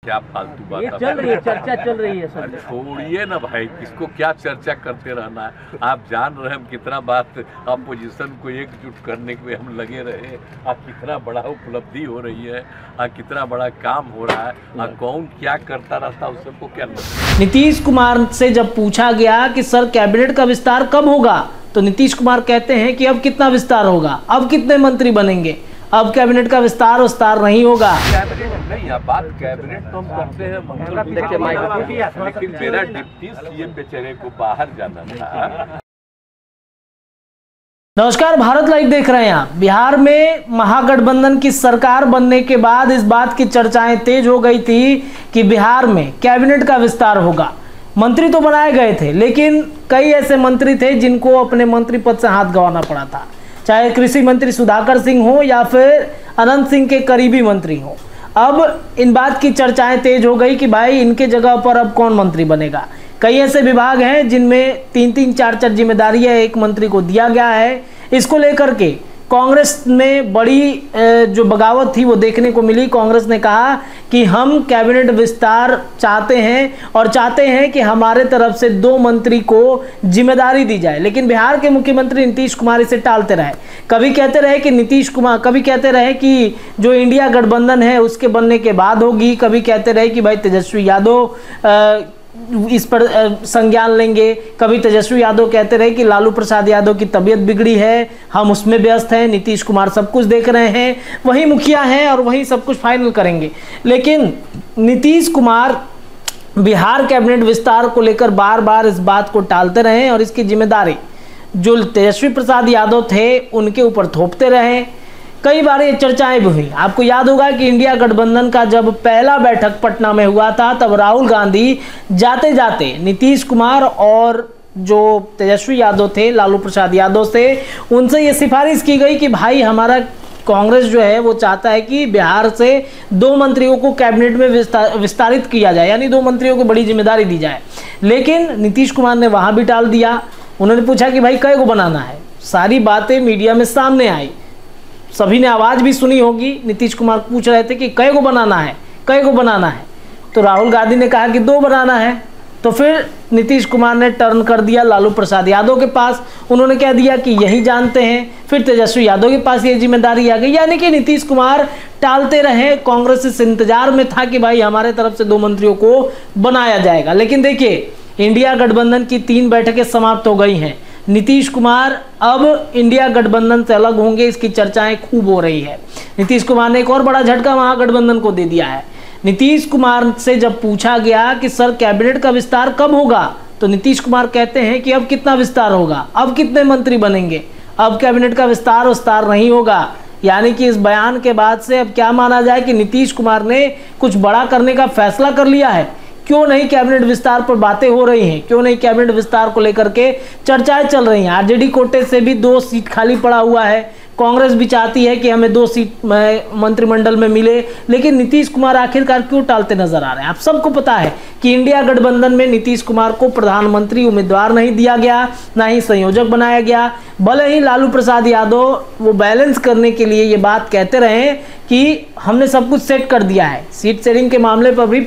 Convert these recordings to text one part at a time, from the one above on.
क्या फालतू बात चल रही है, चर्चा चल रही है सर। छोड़िए ना भाई, किसको क्या चर्चा करते रहना है। आप जान रहे हैं हम कितना बात अपोजिशन को एकजुट करने में हम लगे रहे, कितना बड़ा उपलब्धि हो रही है, कितना बड़ा काम हो रहा है, कौन क्या करता रहता उस सबको क्या। नीतीश कुमार से जब पूछा गया कि सर कैबिनेट का विस्तार कब होगा, तो नीतीश कुमार कहते हैं कि अब कितना विस्तार होगा, अब कितने मंत्री बनेंगे, अब कैबिनेट का विस्तार नहीं होगा। कैबिनेट नहीं, बात कैबिनेट तो हम करते हैं, लेकिन मेरा डिप्टी सीएम बेचारे को बाहर जाना था। नमस्कार, भारत लाइव देख रहे हैं आप। बिहार में महागठबंधन की सरकार बनने के बाद इस बात की चर्चाएं तेज हो गई थी कि बिहार में कैबिनेट का विस्तार होगा। मंत्री तो बनाए गए थे, लेकिन कई ऐसे मंत्री थे जिनको अपने मंत्री पद से हाथ गंवाना पड़ा था, चाहे कृषि मंत्री सुधाकर सिंह हो या फिर अनंत सिंह के करीबी मंत्री हो। अब इन बात की चर्चाएं तेज हो गई कि भाई इनके जगह पर अब कौन मंत्री बनेगा। कई ऐसे विभाग हैं जिनमें 3-3, 4-4 जिम्मेदारियां एक मंत्री को दिया गया है। इसको लेकर के कांग्रेस में बड़ी जो बगावत थी वो देखने को मिली। कांग्रेस ने कहा कि हम कैबिनेट विस्तार चाहते हैं और चाहते हैं कि हमारे तरफ से 2 मंत्री को जिम्मेदारी दी जाए। लेकिन बिहार के मुख्यमंत्री नीतीश कुमार इसे टालते रहे। कभी कहते रहे कि नीतीश कुमार, कभी कहते रहे कि जो इंडिया गठबंधन है उसके बनने के बाद होगी, कभी कहते रहे कि भाई तेजस्वी यादव इस पर संज्ञान लेंगे, कभी तेजस्वी यादव कहते रहे कि लालू प्रसाद यादव की तबीयत बिगड़ी है, हम उसमें व्यस्त हैं, नीतीश कुमार सब कुछ देख रहे हैं, वही मुखिया हैं और वही सब कुछ फाइनल करेंगे। लेकिन नीतीश कुमार बिहार कैबिनेट विस्तार को लेकर बार बार इस बात को टालते रहे और इसकी जिम्मेदारी जो तेजस्वी प्रसाद यादव थे उनके ऊपर थोपते रहे। कई बार ये चर्चाएं भी हुई। आपको याद होगा कि इंडिया गठबंधन का जब पहला बैठक पटना में हुआ था, तब राहुल गांधी जाते जाते नीतीश कुमार और जो तेजस्वी यादव थे, लालू प्रसाद यादव से, उनसे ये सिफारिश की गई कि भाई हमारा कांग्रेस जो है वो चाहता है कि बिहार से 2 मंत्रियों को कैबिनेट में विस्तारित किया जाए, यानी 2 मंत्रियों को बड़ी जिम्मेदारी दी जाए। लेकिन नीतीश कुमार ने वहां भी टाल दिया। उन्होंने पूछा कि भाई कै को बनाना है। सारी बातें मीडिया में सामने आई, सभी ने आवाज भी सुनी होगी। नीतीश कुमार पूछ रहे थे कि कै को बनाना है, कै को बनाना है, तो राहुल गांधी ने कहा कि 2 बनाना है। तो फिर नीतीश कुमार ने टर्न कर दिया लालू प्रसाद यादव के पास। उन्होंने कह दिया कि यही जानते हैं। फिर तेजस्वी यादव के पास ये जिम्मेदारी आ गई, यानी कि नीतीश कुमार टालते रहे। कांग्रेस इस इंतजार में था कि भाई हमारे तरफ से 2 मंत्रियों को बनाया जाएगा। लेकिन देखिए, इंडिया गठबंधन की 3 बैठकें समाप्त हो गई हैं। नीतीश कुमार अब इंडिया गठबंधन से अलग होंगे, इसकी चर्चाएं खूब हो रही है। नीतीश कुमार ने एक और बड़ा झटका महागठबंधन को दे दिया है। नीतीश कुमार से जब पूछा गया कि सर कैबिनेट का विस्तार कब होगा, तो नीतीश कुमार कहते हैं कि अब कितना विस्तार होगा, अब कितने मंत्री बनेंगे, अब कैबिनेट का विस्तार नहीं होगा। यानी कि इस बयान के बाद से अब क्या माना जाए कि नीतीश कुमार ने कुछ बड़ा करने का फैसला कर लिया है। क्यों नहीं कैबिनेट विस्तार पर बातें हो रही हैं, क्यों नहीं कैबिनेट विस्तार को लेकर के चर्चाएं चल रही हैं। आरजेडी कोटे से भी 2 सीट खाली पड़ा हुआ है। कांग्रेस भी चाहती है कि हमें 2 सीट मंत्रिमंडल में मिले, लेकिन नीतीश कुमार आखिरकार क्यों टालते नजर आ रहे हैं। आप सबको पता है कि इंडिया गठबंधन में नीतीश कुमार को प्रधानमंत्री उम्मीदवार नहीं दिया गया, ना ही संयोजक बनाया गया। भले ही लालू प्रसाद यादव वो बैलेंस करने के लिए ये बात कहते रहे कि हमने सब कुछ सेट कर दिया है, सीट शेयरिंग के मामले पर भी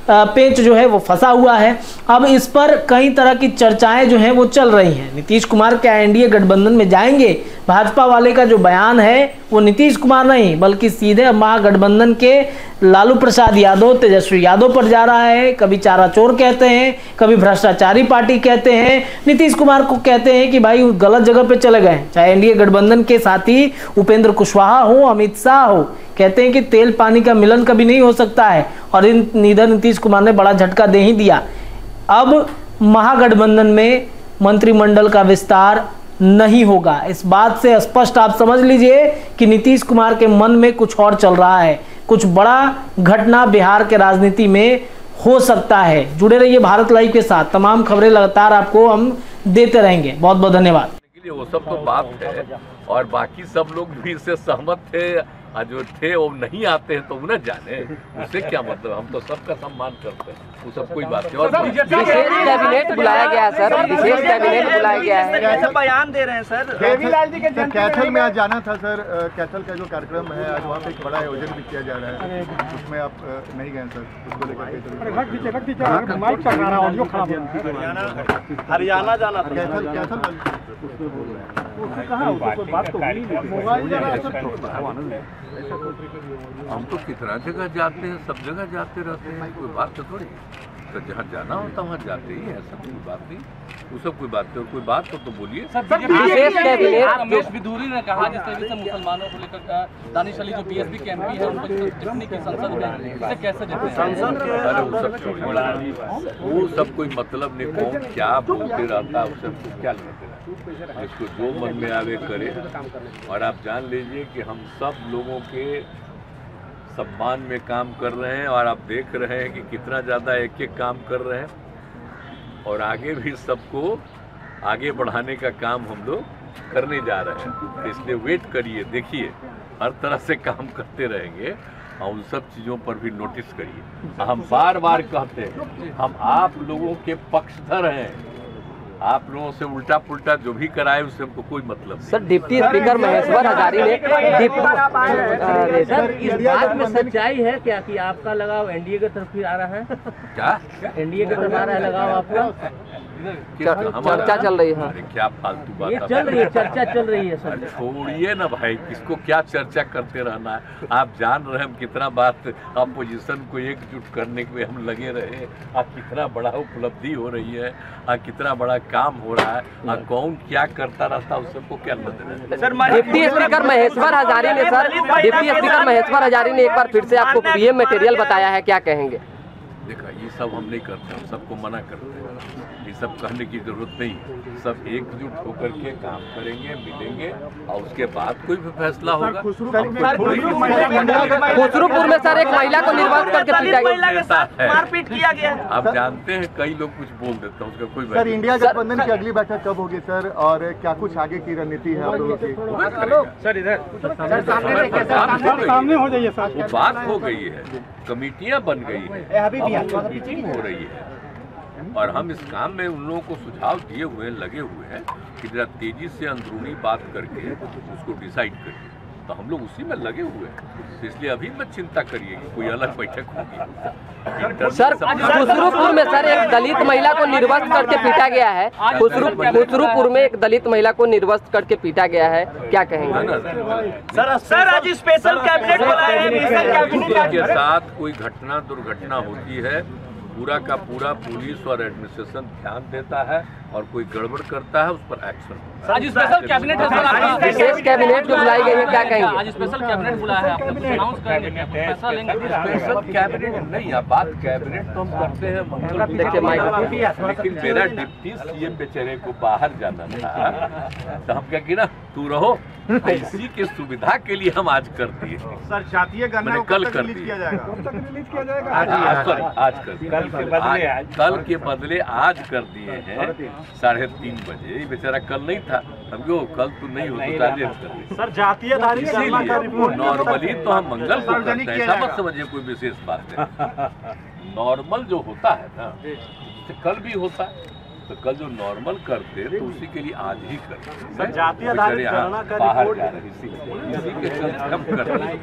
पेच जो है वो फंसा हुआ है। अब इस पर कई तरह की चर्चाएं जो हैं वो चल रही हैं। नीतीश कुमार क्या एनडीए गठबंधन में जाएंगे? भाजपा वाले का जो बयान है वो नीतीश कुमार नहीं बल्कि सीधे महागठबंधन के लालू प्रसाद यादव, तेजस्वी यादव पर जा रहा है। कभी चारा चोर कहते हैं, कभी भ्रष्टाचारी पार्टी कहते हैं। नीतीश कुमार को कहते हैं कि भाई गलत जगह पे चले गए, चाहे एनडीए गठबंधन के साथी उपेंद्र कुशवाहा हो, अमित शाह हो, कहते हैं कि तेल पानी का मिलन कभी नहीं हो सकता है। और इधर नीतीश कुमार ने बड़ा झटका दे ही दिया। अब महागठबंधन में मंत्रिमंडल का विस्तार नहीं होगा। इस बात से स्पष्ट आप समझ लीजिए कि नीतीश कुमार के मन में कुछ और चल रहा है, कुछ बड़ा घटना बिहार के राजनीति में हो सकता है। जुड़े रहिए भारत लाइव के साथ, तमाम खबरें लगातार आपको हम देते रहेंगे। बहुत बहुत धन्यवाद। वो सब तो बात है और बाकी सब लोग भी इससे सहमत थे और जो थे वो नहीं आते हैं तो उन्हें जाने, उससे क्या मतलब। हम तो सबका सम्मान करते हैं, वो सब कोई बात नहीं। और विशेष कैबिनेट बुलाया गया है सर, विशेष कैबिनेट बुलाया गया है, कैसे बयान दे रहे हैं सर। देवीलाल जी के कैथल में आज जाना था सर, कैथल का जो कार्यक्रम है आज वहाँ पे एक बड़ा आयोजन भी किया जा रहा है, उसमें आप नहीं गए सर, उसको लेकर हरियाणा जाना था। हम तो कितना जगह जाते हैं, सब जगह जाते रहते हैं, कोई बात तो थोड़ी। तो जहाँ जाना होता वहाँ जाते ही है, सब कोई बात नहीं, वो सब कोई बात नहीं। और कोई बात तो बोलिए। विशेष कैबिनेट रमेश बिधूरी ने कहा जिस तरीके से मुसलमानों को लेकर दानिश अली जो बीएसपी के एमपी है उनको टिप्पणी की संसद में, इसे कैसे देखते हैं? अरे वो सब छोड़िए, वो सब कोई मतलब नहीं, कौन क्या बोलते रहता है, उससे कुछ क्या लेते रहता है, इसको जो मन में आवे करे। और आप जान लीजिए कि हम सब लोगों के सम्मान में काम कर रहे हैं, और आप देख रहे हैं कि कितना ज़्यादा एक एक काम कर रहे हैं, और आगे भी सबको आगे बढ़ाने का काम हम लोग करने जा रहे हैं। इसलिए वेट करिए, देखिए, हर तरह से काम करते रहेंगे, और उन सब चीज़ों पर भी नोटिस करिए। हम बार बार कहते हैं हम आप लोगों के पक्षधर हैं, आप लोगों से उल्टा पुल्टा जो भी कराए उससे हमको कोई मतलब नहीं। Sir deputy speaker Maheshwar Hazari ने सर इस बात में सच्चाई है क्या कि आपका लगाव एनडीए की तरफ ही आ रहा है? क्या एनडीए की तरफ आ रहा है लगाव आपका? चर्चा चल रही है। अरे क्या फालतू बात ये चल रही है, चर्चा चल रही है सर। छोड़िए ना भाई, किसको क्या चर्चा करते रहना है। आप जान रहे हैं हम कितना बात अपोजिशन को एकजुट करने में हम लगे रहे, कितना बड़ा उपलब्धि हो रही है, कितना बड़ा काम हो रहा है, कौन क्या करता रहता है, उसको क्या मतलब। डिप्टी स्पीकर महेश्वर हजारी ने sir, deputy speaker Maheshwar Hazari ने एक बार फिर से आपको पीएम मटेरियल बताया है, क्या कहेंगे? देखा, ये सब हम नहीं करते, हम सबको मना करते हैं, ये सब कहने की जरूरत नहीं है। सब एकजुट होकर के काम करेंगे, मिलेंगे, और उसके बाद कोई भी फैसला होगा। खुसरूपुर में सर एक महिला को निर्वासित करके पीटा गया, मारपीट किया गया। आप जानते हैं कई लोग कुछ बोल देते हैं, उसका कोई सर इंडिया गठबंधन की अगली बैठक कब होगी सर, और क्या कुछ आगे की रणनीति है आप लोगों की? सर इधर सामने हो जाइए सर। वो बात हो गई है, कमेटियां बन गई है, मीटिंग हो रही है, और हम इस काम में उन लोगों को सुझाव दिए हुए लगे हुए हैं कि जरा तेजी से अंदरूनी बात करके उसको डिसाइड करिए। तो हम लोग उसी में लगे हुए हैं, इसलिए अभी मत चिंता करिए कि कोई अलग बैठक होगी। सर खुसरूपुर में सर एक दलित महिला को निर्वस्त्र करके पीटा गया है, खुसरूपुर में एक दलित महिला को निर्वस्त्र करके पीटा गया है, क्या कहेंगे? सर आज स्पेशल कैबिनेट बुलाया है, के साथ कोई घटना दुर्घटना होती है, पूरा का पूरा पुलिस और एडमिनिस्ट्रेशन ध्यान देता है, और कोई गड़बड़ करता है उस पर एक्शन होता है। आज स्पेशल कैबिनेट है, विशेष कैबिनेट जो बुलाई गई है, क्या कहेंगे? आज स्पेशल कैबिनेट बुलाया है, आपने अनाउंस करेंगे, फैसला लेंगे? स्पेशल कैबिनेट नहीं, आप बात कैबिनेट तो हम करते हैं मंगल, लेकिन मेरा डिप्टी सीएम बेचारे को बाहर जाना था, तो हम क्या कि ना तू रहो, इसी के सुविधा के लिए हम आज कर दिए। सर जातीय गणना कल कर दिया आज कर दिया, कल के बदले आज कर दिए हैं 3:30 बजे। बेचारा कल नहीं था, हम क्यों कल तो नहीं हो तो सर जातीय नॉर्मली तो हम मंगल को करते हैं, ऐसा मत समझिए कोई विशेष बात है। नॉर्मल जो होता है ना, कल भी होता है, तो कल जो नॉर्मल करते तो उसी के लिए आज ही करते। जातीय आधारित गणना का बाहर जा रहे इसी के चलते हम कर रहे,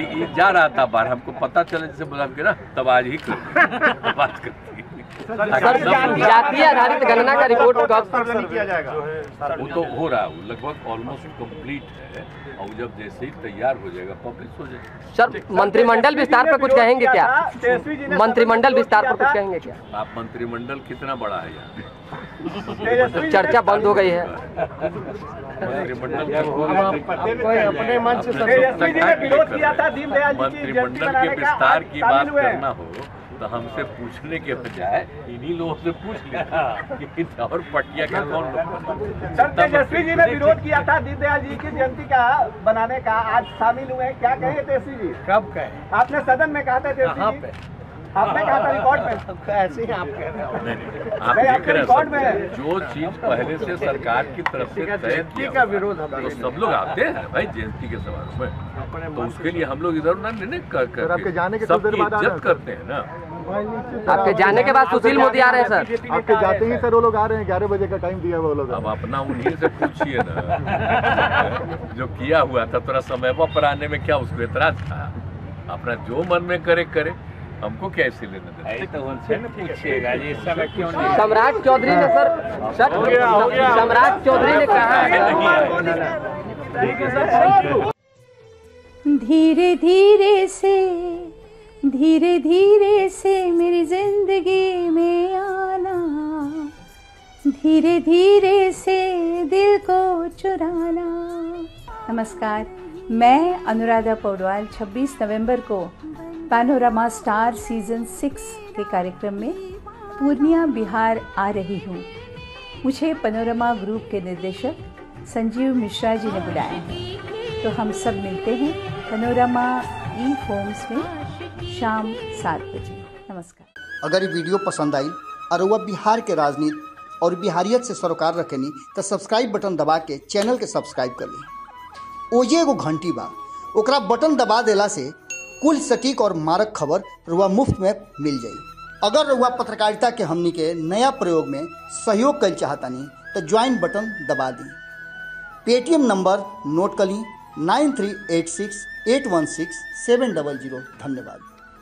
ये जा रहा था बाहर, हमको पता चला जैसे बोला हम ना, तब आज ही करते, बात करते। जातीय आधारित गणना का रिपोर्ट कब किया जाएगा? वो तो हो रहा है, लगभग ऑलमोस्ट कंप्लीट है, और जब जैसे ही तैयार हो जाएगा पब्लिश हो जाएगा। सर मंत्रिमंडल विस्तार पर कुछ कहेंगे क्या? मंत्रिमंडल विस्तार पर कुछ कहेंगे क्या? आप मंत्रिमंडल कितना बड़ा है यार? चर्चा बंद हो गई है। मंत्रिमंडल अपने मन से मंत्रिमंडल के विस्तार की बात करना हो तो हमसे पूछने के बजाय इन्हीं लोगों से पूछ लेना कि और पटिया का कौन लोग। सर तेजस्वी जी ने विरोध किया था दीनदयाल जी की जयंती का बनाने का, आज शामिल हुए हैं, क्या कहे तेजस्वी जी? कब कहे? आपने सदन में कहा था तेजस्वी जी। आपने कहा था रिकॉर्ड में, ऐसे ही आप कह रहे हो। नहीं, आप देख रहे हैं जो चीज पहले से सरकार की तरफ से तय किया विरोध तो सब लोग आते हैं भाई जयंती के समारोह में, तो उसके लिए हम लोग इधर उधर नहीं आपके जाने के सबकी इज्जत करते हैं ना। आपके जाने के बाद सुशील मोदी आ रहे हैं सर। आपके जाते ही सर वो लोग आ रहे हैं, 11 बजे का टाइम दिया वो लोग। अब अपना उन्हीं से पूछिए ना जो किया हुआ था, थोड़ा समय पर आने में क्या उसको एतराज था? अपना जो मन में करे करे, हमको कैसे लेना देना? तो उनसे न पूछिएगा ये सब क्यों नहीं। सम्राट चौधरी ने सर सम्राट चौधरी ने कहा धीरे धीरे से मेरी जिंदगी में आना, धीरे धीरे से दिल को चुराना। नमस्कार, मैं अनुराधा पौडवाल 26 नवंबर को पैनोरामा स्टार सीजन 6 के कार्यक्रम में पूर्णिया बिहार आ रही हूँ। मुझे पैनोरामा ग्रुप के निर्देशक संजीव मिश्रा जी ने बुलाया है, तो हम सब मिलते हैं पैनोरामा ई होम्स में शाम 7 बजे। नमस्कार। अगर ये वीडियो पसंद आई और वह बिहार के राजनीति और बिहारियत से सरोकार रखेनी तो सब्सक्राइब बटन दबा के चैनल के सब्सक्राइब कर ली। ओजे एगो घंटी बा, ओकरा बटन दबा देला से कुल सटीक और मारक खबर रुआ मुफ्त में मिल जाई। अगर रुआ पत्रकारिता के हमनी के नया प्रयोग में सहयोग कर चाहतानी तो ज्वाइन बटन दबा दी। पेटीएम नंबर नोट कर ली 9386816700। धन्यवाद।